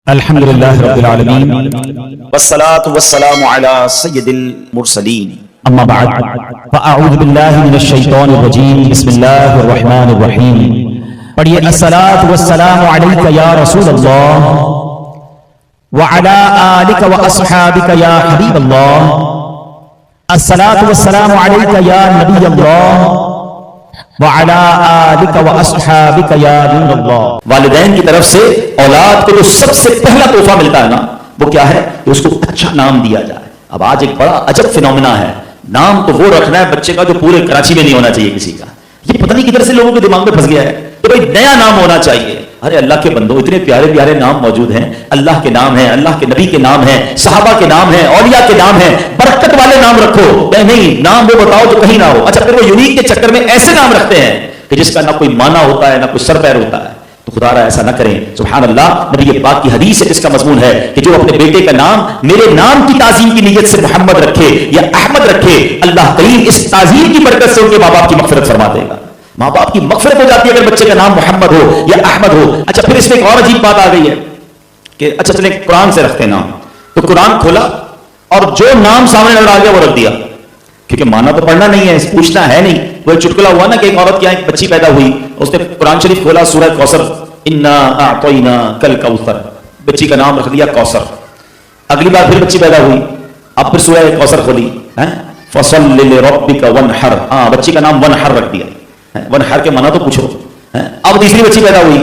الحمدللہ رب العالمین والصلاة والسلام علی سید المرسلین اما بعد فاعوذ باللہ من الشیطان الرجیم بسم اللہ الرحمن الرحیم پڑھئے الصلاة والسلام علیک یا رسول اللہ وعلی آلک و اصحابک یا حبیب اللہ الصلاة والسلام علیک یا نبی اللہ وعلی آلک و اصحابک یا نور اللہ۔ والدین کی طرف سے اولاد کو جو سب سے پہلا تحفہ ملتا ہے نا وہ کیا ہے کہ اس کو اچھا نام دیا جائے۔ اب آج ایک بڑا عجب فینومینا ہے، نام تو وہ رکھنا ہے بچے کا جو پورے کراچی میں نہیں ہونا چاہیے کسی کا۔ یہ پتہ نہیں کدھر سے لوگوں کے دماغ میں پھنس گیا ہے کہ بھائی نیا نام ہونا چاہیے۔ ارے اللہ کے بندو، اتنے پیارے پیارے نام موجود ہیں، اللہ کے نام ہیں، اللہ کے نبی کے نام ہیں، صحابہ کے نام ہیں، اولیاء کے نام ہیں، برکت والے نام رکھو۔ نہیں، نام وہ بتاؤ جو کہیں نہ ہو۔ اچھا پھر وہ یونیک کے چکر میں ایسے نام رکھتے ہیں کہ جس کا نہ کوئی معنی ہوتا ہے نہ کوئی سر پیر ہوتا ہے۔ تو خدا را ایسا نہ کریں۔ سبحان اللہ، نبی پاک کی حدیث ہے جس کا مضمون ہے کہ جو اپنے بیٹے کا نام میرے نام کی تعظیم کی نیت سے محمد رکھے یا احمد رکھے، اللہ کریم اس تعظیم کی برکت سے ان کے ماں باپ کی مغفرت فرما دے گا۔ ماں باپ کی مغفرت ہو جاتی ہے اگر بچے کا نام محمد ہو یا احمد ہو۔ اچھا پھر اس میں ایک اور عجیب بات آ گئی ہے کہ اچھا چلیں قرآن سے رکھتے نام، تو قرآن کھولا اور جو نام سامنے نظر آ گیا وہ رکھ دیا، کیونکہ مانا تو پڑھنا نہیں ہے، پوچھنا ہے نہیں۔ وہ چٹکلا ہوا نا کہ ایک عورت کیا ایک بچی پیدا ہوئی، اس نے قرآن شریف کھولا، سورہ کوثر، انا اعطیناک الکوثر، بچی کا نام رکھ دیا کوثر۔ اگلی بار پھر بچی پیدا ہوئی، اب پھر سورہ کوثر کھولی، فصل لربک وانحر، بچی کا نام ونحر رکھ دیا۔ ونحر کے معنی تو پوچھو۔ اب تیسری بچی پیدا ہوئی،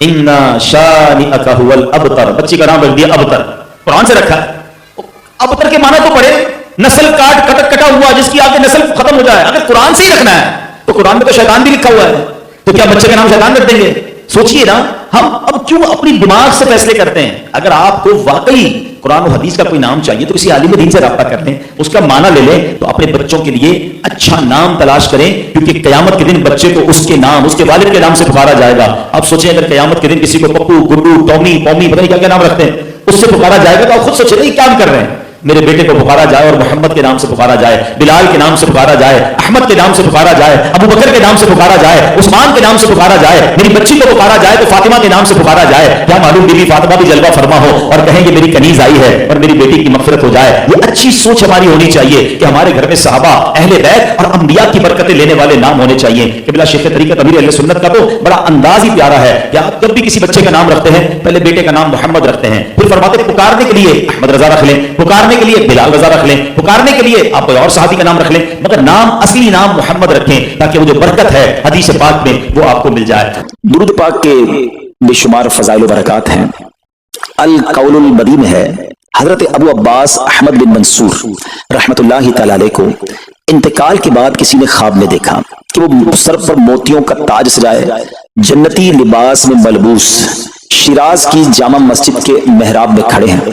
ان شانئک هو الابتر، بچی کا نام رکھ دیا ابتر، قرآن سے رکھا ہے۔ ابتر کے معنی تو پڑھے، نسل کٹا ہوا جس کی آگے نسل ختم ہو جائے۔ اگر قرآن سے ہی رکھنا ہے تو قرآن میں تو شیطان بھی لکھا ہوا ہے، تو کیا بچے کا نام شیطان رکھ دیں گے؟ سوچئے نا، ہم اب کیوں اپنی دماغ سے فیصلے کرتے ہیں؟ اگر آپ کو واقعی قرآن و حدیث کا کوئی نام چاہیے تو کسی عالم دین سے رابطہ کر لیں، اس کا معنی لے لیں، تو اپنے بچوں کے لیے اچھا نام تلاش کریں، کیونکہ قیامت کے دن بچے کو اس کے نام، اس کے والد کے نام سے پکارا جائے گا۔ اب سوچیں اگر قیامت کے دن کسی کو پپو، گڈو، ٹومی، پومی، پتہ نہیں کیا کیا نام رکھتے ہیں، اس سے پکارا جائے گا تو آپ خود سوچیں یہ کیا کر رہے ہیں؟ میرے بیٹے کو پکارا جائے اور محمد کے نام سے پکارا جائے، بلال کے نام سے پکارا جائے، احمد کے نام سے پکارا جائے، ابو بکر کے نام سے پکارا جائے، عثمان کے نام سے پکارا جائے، میری بچی کو پکارا جائے تو فاطمہ کے نام سے پکارا جائے۔ کیا معلوم بیوی فاطمہ بھی جلوہ فرما ہو اور کہیں کہ میری کنیز آئی ہے اور میری بیٹی کی مغفرت ہو جائے۔ یہ اچھی سوچ ہماری ہونی چاہیے کہ ہمارے گھر میں صحابہ، اہل بیت اور انبیاء کی برکتیں لینے والے نام ہونے چاہیے۔ کہ بلا شیخ طریقت امیر اہل سنت کا تو بڑا انداز ہی پیارا ہے کہ آپ جب بھی کسی بچے کا نام رکھتے ہیں پہلے بیٹے کا نام محمد رکھتے ہیں، پھر فرماتے ہیں پکارنے کے لیے احمد رضا رکھ لیں، پکارنے کے لیے بلال رضا رکھ لیں، پکارنے کے لیے آپ کوئی اور صحابی کا نام رکھ لیں، مگر نام اصلی نام محمد رکھیں تاکہ وہ جو برکت ہے حدیث پاک میں وہ آپ کو مل جائے۔ درود پاک کے بے شمار فضائل و برکات ہیں۔ القول البدی میں ہے حضرت ابو عباس احمد بن منصور رحمت اللہ تعالی علیہ کو انتقال کے بعد کسی نے خواب میں دیکھا کہ وہ سر پر موتیوں کا تاج سجائے، جنتی لباس میں ملبوس، شیراز کی جامع مسجد کے محراب میں کھڑے ہیں۔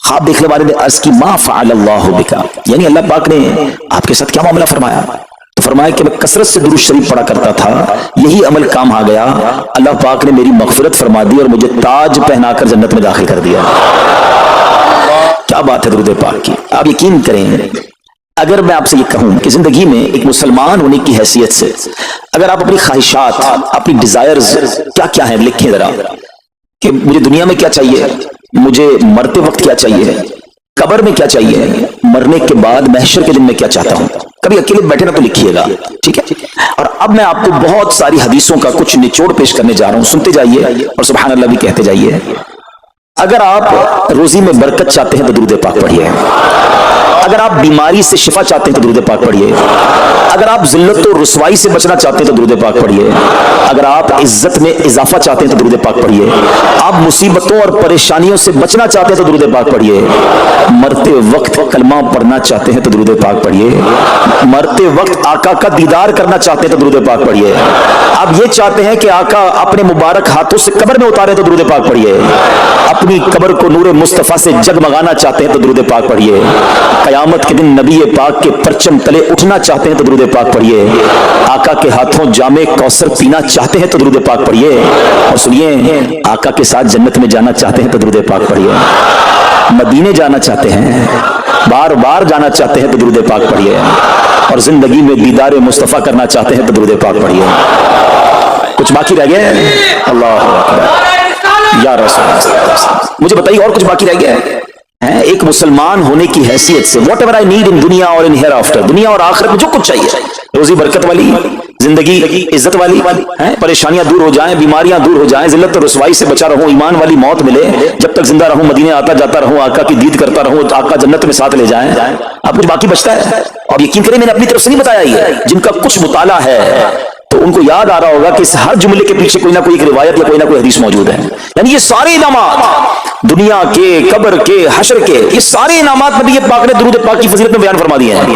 خواب دیکھنے والے نے عرض کی ما فعل اللہ بکا، یعنی اللہ پاک نے آپ کے ساتھ کیا معاملہ فرمایا؟ تو فرمایا کہ میں کثرت سے درود شریف پڑھا کرتا تھا، یہی عمل کام آ گیا، اللہ پاک نے میری مغفرت فرما دی اور مجھے تاج پہنا کر جنت میں داخل کر دیا۔ کیا بات ہے درود پاک کی! آپ یقین کریں، اگر میں آپ سے یہ کہوں کہ زندگی میں ایک مسلمان ہونے کی حیثیت سے اگر آپ اپنی خواہشات، اپنی ڈیزائرز کیا کیا ہیں لکھیں ذرا، کہ مجھے دنیا میں کیا چاہیے، مجھے مرتے وقت کیا چاہیے، قبر میں کیا چاہیے، مرنے کے بعد محشر کے دن میں کیا چاہتا ہوں، کبھی اکیلے بیٹھے نہ تو لکھیے گا، ٹھیک ہے؟ اور اب میں آپ کو بہت ساری حدیثوں کا کچھ نچوڑ پیش کرنے جا رہا ہوں، سنتے جائیے اور سبحان اللہ بھی کہتے جائیے۔ اگر آپ روزی میں برکت چاہتے ہیں تو درود پاک پڑھیے، اگر آپ بیماری سے شفا چاہتے ہیں تو درود پاک پڑھیے، اگر آپ ذلت و رسوائی سے بچنا چاہتے ہیں تو درود پاک پڑھیے، اگر آپ عزت میں اضافہ چاہتے ہیں تو درود پاک پڑھیے، آپ مصیبتوں اور پریشانیوں سے بچنا چاہتے ہیں تو درود پاک پڑھیے، مرتے وقت کلمہ پڑھنا چاہتے ہیں تو درود پاک پڑھیے، مرتے وقت آقا کا دیدار کرنا چاہتے ہیں تو درود پاک پڑھیے، آپ یہ چاہتے ہیں کہ آقا اپنے مبارک ہاتھوں سے قبر میں اتارے تو درود پاک پڑھیے، اپنی قبر کو نور مصطفیٰ سے جگمگانا چاہتے ہیں تو درود پاک پڑھیے، قیامت کے دن نبی پاک کے پرچم تلے اٹھنا چاہتے ہیں تو درود پاک پڑھیے، آقا کے ہاتھوں جام کوثر پینا چاہتے ہیں تو درود پاک پڑھیے، اور سنیے آقا کے ساتھ جنت میں جانا چاہتے ہیں تو درود پاک پڑھیے، مدینے جانا چاہتے ہیں، بار بار جانا چاہتے ہیں تو درود پاک پڑھیے، اور زندگی میں دیدار مصطفیٰ کرنا چاہتے ہیں تو درود پاک پڑھیے۔ کچھ باقی رہ گئے؟ اللہ اکبر یا رسول اللہ۔ मुझे बताइए और कुछ बाकी रह गया है? एक मुसलमान होने की हैसियत से what ever I need in दुनिया और इन हियर आफ्टर, दुनिया और आखिरत में जो कुछ चाहिए, रोजी बरकत वाली जिंदगी, इज्जत वाली है, परेशानियां दूर हो जाएं, बीमारियां दूर हो जाएं, जिल्लत और रुसवाई से बचा रहूं, ईमान वाली मौत मिले, जब तक जिंदा रहूं मदीने आता जाता रहूं, आका की दीद करता रहूं, आका जन्नत में साथ ले जाएं। अब कुछ बाकी बचता है? और यकीन करें मैंने अपनी तरफ से नहीं बताया ये, जिनका कुछ मुताला है तो उनको याद आ रहा होगा कि इस हर जुमले के पीछे कोई ना कोई एक रिवायत या कोई ना कोई हदीस मौजूद है। यानी ये सारे इनामात दुनिया के, कब्र के, हशर के, ये सारे इनामात नबी पाक ने दुरूद पाक की फजीलत में बयान फरमा दिए हैं।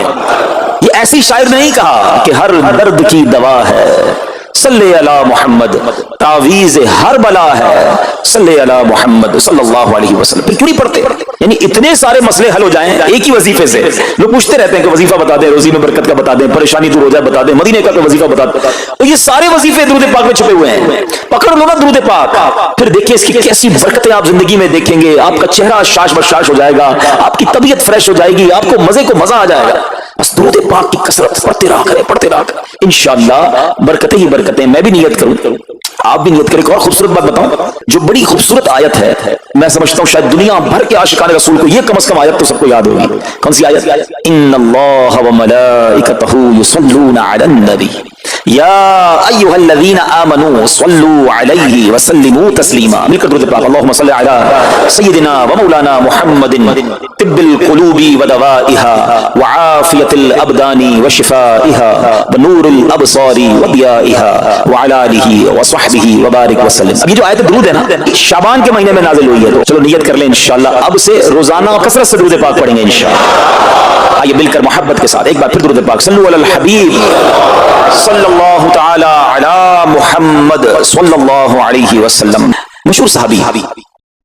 ये ऐसी शायर ने नहीं कहा कि हर दर्द की दवा है सल्ले अला मुहम्मद, तावीज़ हर बला है सल्ले अला मुहम्मद सल्लल्लाहु अलैहि वसल्लम। फिर क्यों नहीं पढ़ते? यानी इतने सारे मसले हल हो जाएं एक ही वजीफे से। लोग पूछते रहते हैं कि वजीफा बता दें, रोजी में बरकत का बता दें, परेशानी दूर हो जाए बता दें, मदीने का वजीफा बता दें। तो ये सारे वजीफे दुरूद पाक में छुपे हुए हैं। पकड़ लो ना दुरूद पाक, फिर देखिए इसकी कैसी बरकतें आप जिंदगी में देखेंगे। आपका चेहरा शाश बशाश हो जाएगा, आपकी तबीयत फ्रेश हो जाएगी, आपको मजे को मजा आ जाएगा। बस दुरूद पाक की कसरत पढ़ते रहा करें इंशाअल्लाह बरकतें ही बरकतें। मैं भी नियत करूं, आप भी नियत करें। एक और खूबसूरत बात बताऊं, जो बड़ी खूबसूरत आयत है, मैं समझता हूं शायद दुनिया भर के आशिकान रसूल को ये कम से कम आयत तो सबको याद होगी। कौन सी आयत? इन्नल्लाह व मलाइकतहू युसल्लूना अलन नबी या अय्युहल्लज़ीना आमनू सल्लू अलैहि व सल्लिमू तस्लीमा। मिलकर दुरूद पाक अल्लाहुम्मा सल्लि अला सय्यिदिना व मौलाना मुहम्मदिन तिब्बिल कुलूबी व दवाइहा व आफियतिल अबदानी व शिफाइहा व नूरिल अबसारी व दियाइहा व अला आलिहि व सहबिही व बारिक व सल्लिम। अब ये जो आयत दुरूद है ना, शाबान के महीने में नाजिल हुई है, तो चलो नियत कर लें इंशाअल्लाह अब से रोजाना कसरत से दुरूद पाक पढ़ेंगे इंशाअल्लाह। आइए मिलकर मोहब्बत के साथ एक बार फिर दुरूद पाक सल्लु अलल हबीब सल्लल्लाहु तआला अला मुहम्मद सल्लल्लाहु अलैहि वसल्लम। मशहूर सहाबी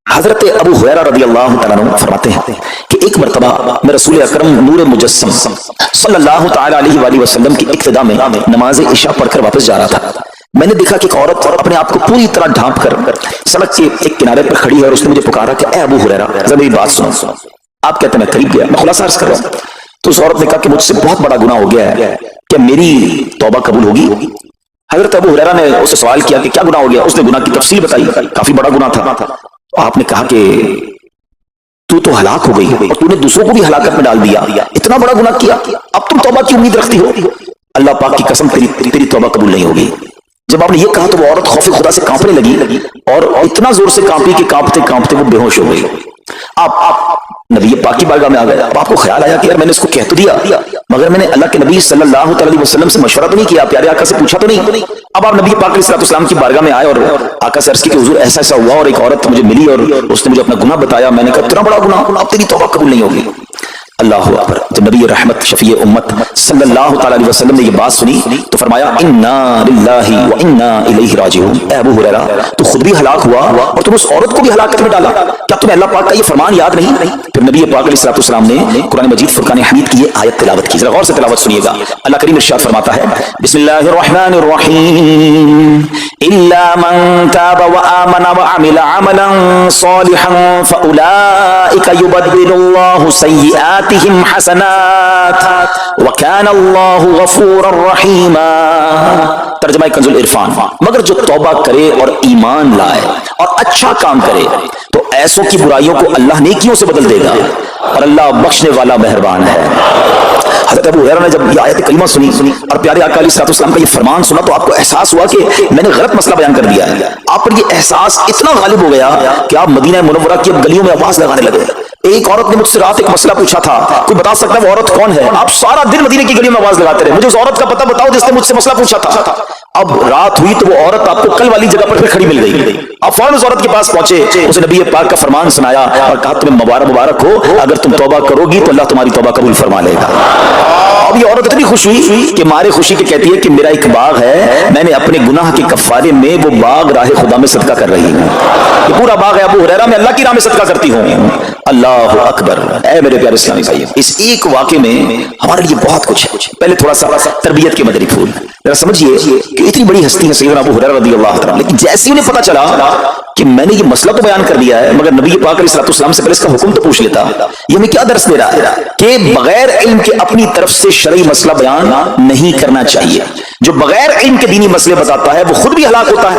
हजरत अबू हुरैरा रदियल्लाहु तआला अन्हु फरमाते हैं कि एक मर्तबा मैं रसूल अकरम नूर मुजस्सम सल्लल्लाहु तआला अलैहि वसल्लम की इक्तिदा में नमाज इशा पढ़कर वापस जा रहा था। मैंने देखा कि एक औरत अपने आप को पूरी तरह ढांप कर सड़क के एक किनारे पर खड़ी है और उसने मुझे पुकारा कि ए अबू हुरैरा जरा मेरी बात सुनो। आप कहते हैं मैं करीब गया, मैं खुलासा अर्ज कर रहा हूं। तो उस औरत ने कहा कि मुझसे बहुत बड़ा गुनाह हो गया है, क्या मेरी तौबा कबूल होगी? हजरत अबू हुरैरा ने उससे सवाल किया कि क्या गुनाह हो गया? उसने गुनाह की तफसील बताई, काफी बड़ा गुनाह था। आपने कहा कि तू तो हलाक हो गई और तूने दूसरों को भी हलाकत में डाल दिया, इतना बड़ा गुनाह किया, अब तुम तौबा की उम्मीद रखती हो? अल्लाह पाक की कसम तेरी तौबा कबूल नहीं होगी। जब आपने ये कहा तो वो औरत खौफ खुदा से कांपने लगी और इतना जोर से कांपी कि कांपते कांपते वो बेहोश हो गई। आप नबी पाक की बारगाह में आ गए। अब आपको ख्याल आया कि यार मैंने इसको कह तो दिया, मगर मैंने अल्लाह के नबी सल्लल्लाहु अलैहि वसल्लम से मशवरा तो नहीं किया, प्यारे आका से पूछा तो नहीं। अब आप नबी पाक अलैहिस्सलाम की बारगाह में आए और आका से अर्ज की कि हुजूर ऐसा ऐसा हुआ और एक औरत मुझे मिली और उसने मुझे अपना गुनाह बताया। मैंने कहा इतना बड़ा गुनाह, अब तेरी तौबा कबूल नहीं होगी। अल्लाह अकबर। जब नबी रहमत शफीए उम्मत सल्लल्लाहु अलैहि वसल्लम ने ये बात सुनी तो फरमाया इन्ना लिल्लाहि व इन्ना इलैहि राजिऊन। ए अबू हुरैरा तू खुद भी हलाक हुआ और तुम उस औरत को भी हलाकत में डाला, क्या तुम्हें अल्लाह पाक का ये फरमान याद नहीं? फिर नबी पाक अलैहिस्सलाम ने कुरान मजीद फुरकान हमीद की ये आयत तिलावत की। जरा गौर से तिलावत सुनिएगा। अल्लाह करीम इरशाद फरमाता है बिस्मिल्लाहिर रहमानिर रहीम इल्ला मन ताबा व आमना व अमिला अमलन सालिहन फउलाइका युबद्दिलुल्लाहु सय्यिआतिहिम हसनात व काना अल्लाहु गफूरर रहीमा। तर्जुमा कंजुल इरफान। मगर जो तौबा करे और ईमान लाए और अच्छा काम करे तो ऐसों की बुराइयों को अल्लाह नेकियों से बदल देगा और अल्लाह बख्शने वाला मेहरबान है। हज़रत अबू हुरैरा ने जब ये आयत करीमा सुनी और प्यारे आका अलैहिस्सलाम का ये फरमान सुना तो आपको एहसास हुआ कि मैंने गलत मसला बयान कर दिया है। आप पर ये एहसास इतना गालिब हो गया कि आप मदीना मुनव्वरा की गलियों में आवाज लगाने लगे। एक औरत ने मुझसे रात एक मसला पूछा था, कोई बता सकता है वो औरत कौन है? आप सारा दिन मदीने की गलियों में आवाज लगाते रहे, मुझे उस औरत का पता बताओ जिसने मुझसे मसला पूछा था। अब रात हुई तो वो औरत आपको कल वाली जगह पर फिर खड़ी मिल गई। आप फौरन उस औरत के पास पहुंचे, उसे नबी पाक का फरमान सुनाया और कहा तुम्हें मुबारक हो, अगर तुम तौबा करोगी तो अल्लाह तुम्हारी तौबा कबूल फरमा लेगा। अब ये औरत इतनी खुश हुई कि मारे खुशी के कहती है कि मेरा एक बाग है, मैंने अपने गुनाह के कफारे में वो बाग राह खुदा में सदका कर रही हूँ। ये पूरा बाग है अबू हुरैरा, मैं अल्लाह की राह में सदका करती हूँ। अल्लाह अकबर। ऐ मेरे प्यारे इस्लामी भाइयों, इस एक वाक़े में हमारे लिए बहुत कुछ है। पहले थोड़ा सा तरबियत के मदरी फूल जरा समझिए कि इतनी बड़ी हस्ती है सैयदना अबू हुरैरा रज़ियल्लाहु अन्हु, लेकिन जैसे उन्हें पता चला कि मैंने ये मसला तो बयान कर दिया है मगर नबी पाक अलैहिस्सलाम से पहले इसका हुक्म तो पूछ लेता, ये हमें क्या दर्स दे रहा है कि बगैर इल्म के अपनी तरफ से शरई मसला बयान नहीं करना चाहिए। जो बगैर इल्म के दीनी मसले बताता है वो खुद भी हलाक होता है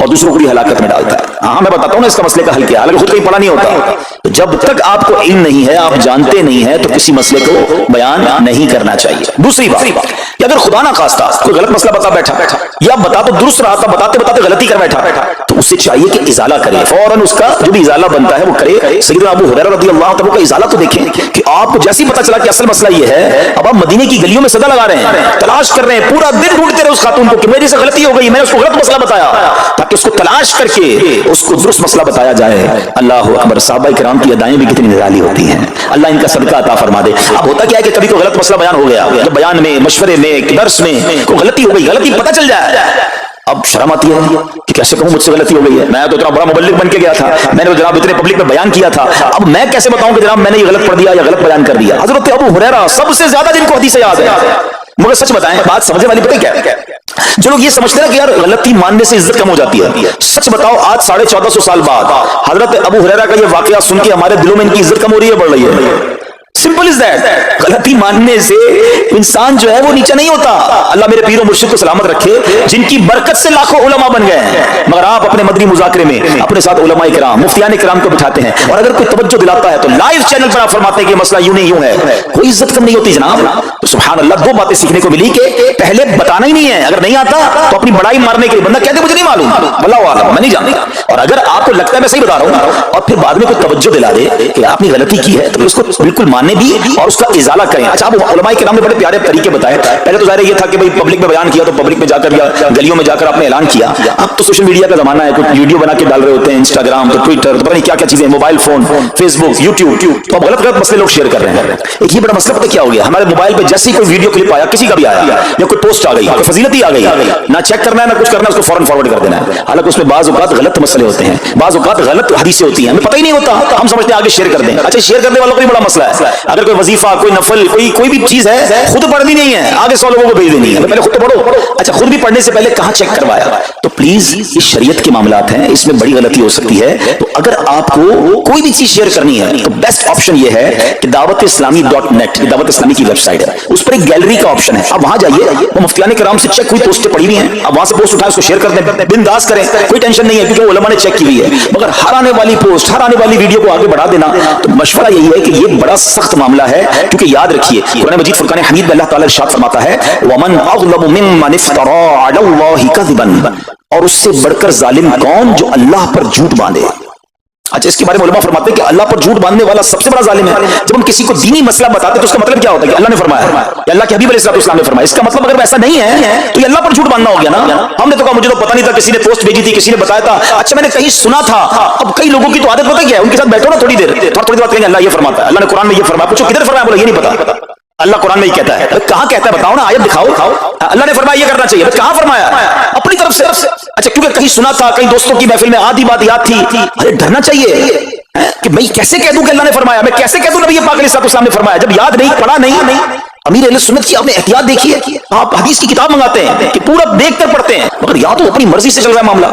और दूसरों को भी हलाकत में डालता है। हाँ, मैं बताता हूँ ना इसका मसले का हल क्या, हालांकि खुद कहीं पढ़ा नहीं होता। तो जब तक आपको इल्म नहीं है, आप जानते नहीं है, तो किसी मसले को बयान नहीं करना चाहिए। दूसरी बात कि अगर खुदा ना खास्ता कोई गलत मसला बता बैठा या बता तो दुरुस्त रहा था, बताते बताते गलती कर बैठा तो उसे चाहिए कि इजाला करे, फौरन उसका जो भी इजाला बनता है वो करे। सैयदना अबू हुरैरा रज़ियल्लाहु अन्हु का इजाला तो देखें कि आपको जैसे ही पता चला कि असल मसला ये है, अब आप मदीने की गलियों में सदा लगा रहे हैं, तलाश कर रहे हैं, पूरा दिन ढूंढते रहे उस खातून को कि मेरी से गलती हो गई, मैंने उसको गलत मसला बताया, ताकि उसको तलाश करके उसको दुरुस्त मसला बताया जाए। अल्लाह अकबर। सहाबा किराम की अदाएं भी कितनी निराली होती हैं, अल्लाह इनका सदका अता फरमा दे। अब होता क्या है कि कभी कोई गलत मसला बयान हो गया, जब बयान में, मशवरे में, दर्स में कोई गलती हो गई, गलती पता चल जाए, अब शर्म आती है कि कैसे कहूं मुझसे गलती हो गई है, मैं तो इतना बड़ा मुबल्लिग बन के गया था, मैंने तो जनाब इतने पब्लिक में बयान किया था, अब मैं कैसे बताऊं कि जनाब मैंने ये गलत पढ़ दिया या गलत बयान कर दिया। हजरत अबू हुरैरा सबसे ज्यादा जिनको हदीसें याद है, मगर सच बताएं बात समझने वाली पता क्या, जो लोग ये समझते हैं कि यार गलती मानने से इज्जत कम हो जाती है, सच बताओ आज 1450 साल बाद हजरत अबू हुरैरा का ये वाकया सुन के हमारे दिलों में इनकी इज्जत कम हो रही है, बढ़ रही है? Simple is that. गलती मानने से इंसान जो है वो नीचा नहीं होता। अल्लाह मेरे पीरों मुर्शिद को सलामत रखे, जिनकी बरकत से लाखों उलमा बन गए हैं, मगर आप अपने मदनी मुज़ाकरे में अपने साथ उलमा इकराम, मुफ्तियान इकराम को बिठाते हैं, और अगर कोई तवज्जो दिलाता है तो लाइव चैनल पर आप फरमाते हैं कि मसला यूं नहीं यूं है, कोई इज्जत कम नहीं होती जनाब। तो सुभान अल्लाह, दो बातें सीखने को मिली कि पहले बताना ही नहीं है, अगर नहीं आता तो अपनी बड़ाई मारने के लिए बंदा कहते मुझे नहीं मालूम, वल्लाहु आलम, मैं नहीं जानता, और अगर आपको लगता है मैं सही बता रहा हूं और फिर बाद में कोई तवज्जो दिला दे कि आपने गलती की है, तो उसको बिल्कुल मानने भी और उसका इजाला करें। अच्छा, अब उलमाए किराम ने बड़े प्यारे तरीके बताए। पहले तो जाहिर ये था कि भाई पब्लिक में बयान किया तो पब्लिक में जाकर या गलियों में जाकर आपने ऐलान किया। अब तो सोशल मीडिया का जमाना है, कुछ वीडियो बना के डाल रहे होते हैं, इंस्टाग्राम, तो ट्विटर, तो पता नहीं क्या क्या चीजें, मोबाइल फोन, फेसबुक, यूट्यूब, तो अब गलत गलत मसले लोग शेयर कर रहे हैं। एक ये बड़ा मसला पता क्या हो गया, हमारे मोबाइल पे जैसे ही कोई वीडियो क्लिप आया, किसी का भी आया या कोई पोस्ट आ गई, फजीलत ही आ गई, ना चेक करना है ना कुछ करना है, उसको फौरन फॉरवर्ड कर देना है। हालांकि उसमें बाज़ औक़ात गलत मसले होते हैं, बाज़ औक़ात गलत हदीसें होती हैं, हमें पता ही नहीं होता, हम समझते हैं आगे शेयर कर दें। अच्छा, शेयर करने वालों को भी बड़ा मसला है, अगर कोई वजीफा, कोई नफल, कोई भी चीज है खुद पढ़नी नहीं है, आगे 100 लोगों को भेज देनी है, पहले खुद तो पढ़ो। अच्छा, खुद भी पढ़ने से पहले कहां चेक करवाया? तो प्लीज, ये शरीयत के मामलात हैं, इसमें बड़ी गलती हो सकती है। तो अगर आपको कोई भी चीज शेयर करनी है तो बेस्ट ऑप्शन ये है कि दावत-इस्लामी.net, दावत इस्लामी की वेबसाइट है, उस पर एक गैलरी का ऑप्शन है, आप वहां जाइए, वो मुफ्तियान किराम से चेक हुई पोस्टें पड़ी हुई हैं, आप वहां से पोस्ट उठाएं, उसको शेयर कर दें, बिंदास करें, कोई टेंशन नहीं है, क्योंकि उलमा ने चेक की हुई है। मगर हर आने वाली पोस्ट, हर आने वाली वीडियो को आगे बढ़ा देना, तो मशवरा यही है कि ये बड़ा सख्त मामला है, क्योंकि याद रखिए कुरान मजीद फुरकान हमीद में अल्लाह ताला इरशाद फरमाता है, वमन अज़लमु मिम्मन इफ्तरा अलल्लाहि कज़िबन, और उससे बढ़कर जालिम कौन जो अल्लाह पर झूठ बांधे। अच्छा, इसके बारे में उलमा फरमाते हैं कि अल्लाह पर झूठ बांधने वाला सबसे बड़ा जालिम है। जब हम किसी को दीनी मसला बताते हैं तो उसका मतलब क्या होता है कि अल्लाह ने फरमाया या अल्लाह के हबीब अलैहिस्सलाम ने फरमाया, इसका मतलब अगर ऐसा नहीं है तो ये अल्लाह पर झूठ बांधना हो गया ना। हमने तो कहा मुझे तो पता नहीं था, किसी ने पोस्ट भेजी थी, किसी ने बताया था, अच्छा मैंने कहीं सुना था। अब कई लोगों की तो आदत पता क्या है, उनके साथ बैठो ना थोड़ी देर बात करेंगे, अल्लाह ये फरमाता है, अल्लाह ने कुरान में ये फरमाया, पूछो किधर फरमाया, बोला ये नहीं पता, अल्लाह कुरान में ही कहता है। कहां कहता है बताओ ना, आयत दिखाओ, अल्लाह ने फरमाया ये करना चाहिए, कहां फरमाया? अपनी तरफ से। अच्छा, क्योंकि कहीं सुना था, कहीं दोस्तों की महफिल में आधी बात याद थी, अरे डरना चाहिए कि मैं कैसे कह दूं कि अल्लाह ने फरमाया, मैं कैसे कह दूं नबी पाक अलैहिस्सलाम ने फरमाया, जब याद नहीं, पढ़ा नहीं। अमीर अहले सुन्नत की आपने एहतियात देखी है, आप हदीस की किताब मंगाते हैं कि पूरा देख कर पढ़ते हैं, मगर या तो अपनी मर्जी से चल रहा है मामला,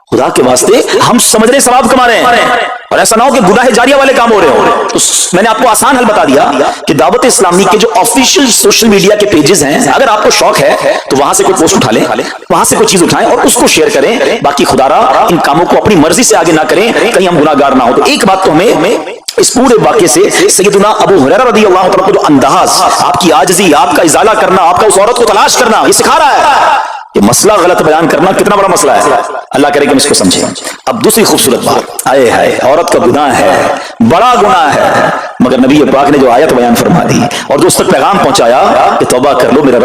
खुदा के वास्ते हम समझ रहे सवाब कमा रहे हैं, और ऐसा ना हो कि गुनाह जारिया वाले काम हो रहे हो। तो मैंने आपको आसान हल बता दिया कि दावत इस्लामी के जो ऑफिशियल सोशल मीडिया के पेजेस हैं, अगर आपको शौक है तो वहां से कोई पोस्ट उठा लें, वहां से कोई चीज उठाएं और उसको शेयर करें। बाकी खुदारा इन कामों को अपनी मर्जी से आगे ना करें, कहीं हम गुनाहगार ना हो। तो एक बात तो हमें इस पूरे वाक़े से सैयदना अबू हुरैरा रज़ियल्लाहु अन्हु का जो अंदाज, आपकी आजिज़ी, आपका इजाला करना, आपका उस औरत को तलाश करना, ये सिखा रहा है। ये मसला गलत बयान करना कितना बड़ा मसला है, अल्लाह करे कि हम इसको समझें। अब दूसरी खूबसूरत बात, आए हाय, औरत का गुनाह है, बड़ा गुनाह है, मगर नबी पाक ने जो आयत बयान फरमा दी और जो उस तक पैगाम पहुंचाया कि तौबा कर लो, मेरा